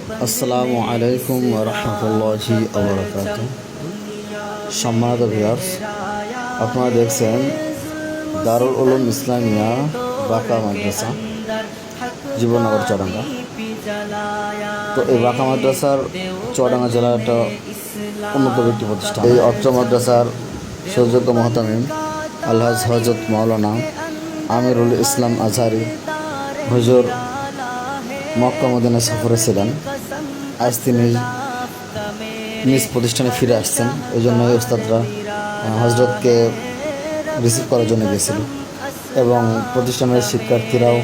আসসালামু আলাইকুম ওয়া রাহমাতুল্লাহি ওয়া বারাকাতুহু। সম্মানিত ভিউয়ার্স, আপনারা দেখছেন দারুল উলুম ইসলামিয়া বাঁকা মাদ্রাসা, জীবননগর চুয়াডাঙ্গা। তো এই বাঁকা মাদ্রাসার চুয়াডাঙ্গা জেলার একটা উন্নত ব্যক্তি প্রতিষ্ঠান। এই অত্র মাদ্রাসার সুযোগ্য মহতামিম আলহাজ হযরত মাওলানা আমিরুল ইসলাম আজহারি হুজুর মক্কা মদিনা সফরে ছিলেন। আজ তিনি নিজ প্রতিষ্ঠানে ফিরে আসছেন। এই জন্য ওস্তাদরা হজরতকে রিসিভ করার জন্য গিয়েছিল এবং প্রতিষ্ঠানের শিক্ষার্থীরাও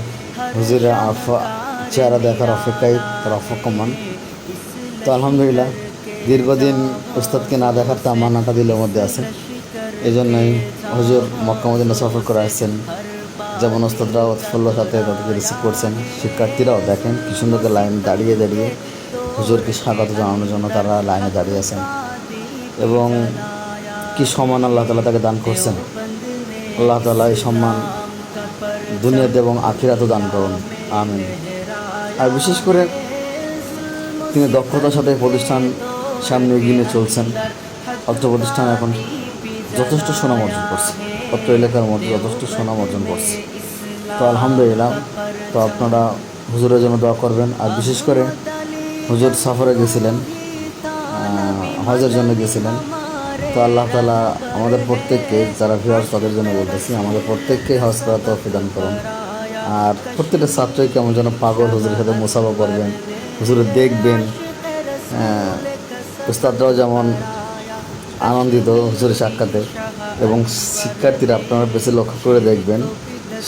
হুজুরের চেহারা দেখার অপেক্ষায় তারা অপেক্ষমান। তো আলহামদুলিল্লাহ, দীর্ঘদিন ওস্তাদকে না দেখার তামান্নাটা দিলের মধ্যে আছে। এই জন্যই হুজুর মক্কা মদিনা সফর করে আসছেন। যেমন ওস্তাদরাও উৎফুল্লতার সাথে তাদেরকে রিসিভ করছেন, শিক্ষার্থীরাও দেখেন কি সুন্দর লাইন দাঁড়িয়ে দাঁড়িয়ে হুজুরকে স্বাগত জানানোর জন্য তারা লাইনে দাঁড়িয়ে আছেন এবং কি সম্মান আল্লাহ তাআলা তাকে দান করছেন। আল্লাহ তাআলা এই সম্মান দুনিয়াতে এবং আখিরাতেও দান করুন, আমিন। আর বিশেষ করে তিনি দক্ষতার সাথে প্রতিষ্ঠান সামনে এগিয়ে নিয়ে চলছেন। অত্র প্রতিষ্ঠান এখন যথেষ্ট সুনাম অর্জন করছে, অত্র এলাকার মধ্যে যথেষ্ট সুনাম অর্জন করছে। তো আলহামদুলিল্লাহ, তো আপনারা হুজুরের জন্য দোয়া করবেন। আর বিশেষ করে হুজুর সফরে গেছিলেন, হজের জন্য গেছিলেন। তো আল্লাহ তাআলা আমাদের প্রত্যেককে, যারা ভিউয়ার্স তাদের জন্য বলতেছি, আমাদের প্রত্যেককে হজ করার তৌফিক দান করুন। আর প্রত্যেকটা ছাত্রই কেমন যেন পাগল হুজুরের সাথে মুসাফা করবেন, হুজুরে দেখবেন। উস্তাদরাও যেমন আনন্দিত হুজুরের সাক্ষাতে, এবং শিক্ষার্থীরা আপনারা বেশি লক্ষ্য করে দেখবেন,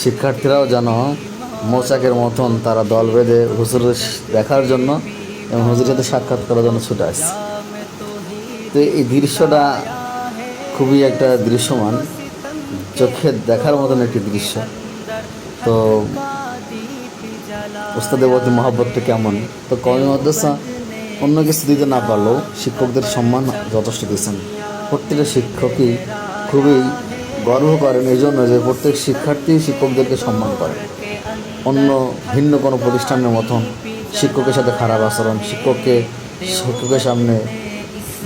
শিক্ষার্থীরাও যেন মৌচাকের মতন তারা দল বেঁধে হুজুরের দেখার জন্য এবং হুজুরের সাথে সাক্ষাৎ করার জন্য ছুটে আসছে। তো এই দৃশ্যটা খুবই একটা দৃশ্যমান, চোখে দেখার মতন একটি দৃশ্য। তো উস্তাদের প্রতি মহব্বতটা কেমন। তো কওমি মাদ্রাসা অন্য কিছু দিতে না পারলেও শিক্ষকদের সম্মান যথেষ্ট দিয়েছেন। প্রত্যেকটা শিক্ষকই খুবই গর্ব করেন এই জন্য যে প্রত্যেক শিক্ষার্থী শিক্ষকদেরকে সম্মান করে। অন্য ভিন্ন কোনো প্রতিষ্ঠানের মতন শিক্ষকের সাথে খারাপ আচরণ, শিক্ষকের সামনে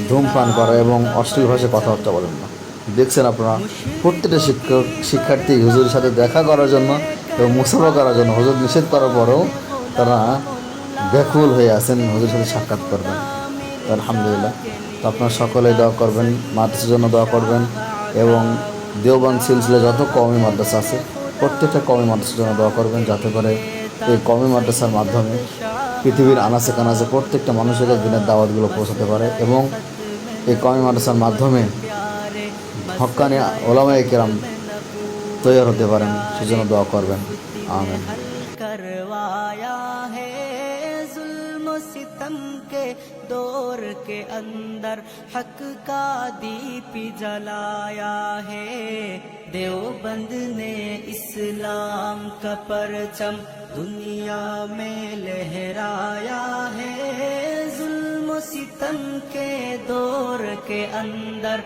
ধূমপান করা এবং অশ্লীল ভাষায় কথাবার্তা বলেন না। দেখছেন আপনারা, প্রত্যেকটা শিক্ষার্থী হুজুরের সাথে দেখা করার জন্য এবং মুসাফা করার জন্য হুজুর নিষেধ করার পরেও তারা ব্যাকুল হয়ে আছেন হুজুরের সাথে সাক্ষাৎ করবেন। আলহামদুলিল্লাহ, তো আপনারা সকলেই দোয়া করবেন, মাদ্রাসার জন্য দোয়া করবেন এবং দেওবন্দ সিলসিলায় যত কওমি মাদ্রাসা আছে প্রত্যেকটা কওমি মাদ্রাসার জন্য দোয়া করবেন, যাতে করে এই কওমি মাদ্রাসার মাধ্যমে পৃথিবীর আনাচে কানাচে প্রত্যেকটা মানুষের দিনের দাওয়াতগুলো পৌঁছাতে পারে এবং এই কওমি মাদ্রাসার মাধ্যমে হক্কানি ওলামায়ে কেরাম তৈরি হতে পারেন, সেজন্য দোয়া করবেন, আমিন। करवाया है जुल्म सितम के दौर के अंदर, हक का दीप जलाया है। देवबंद ने इस्लाम का परचम दुनिया में लहराया है। जुल्म सितम के दौर के अंदर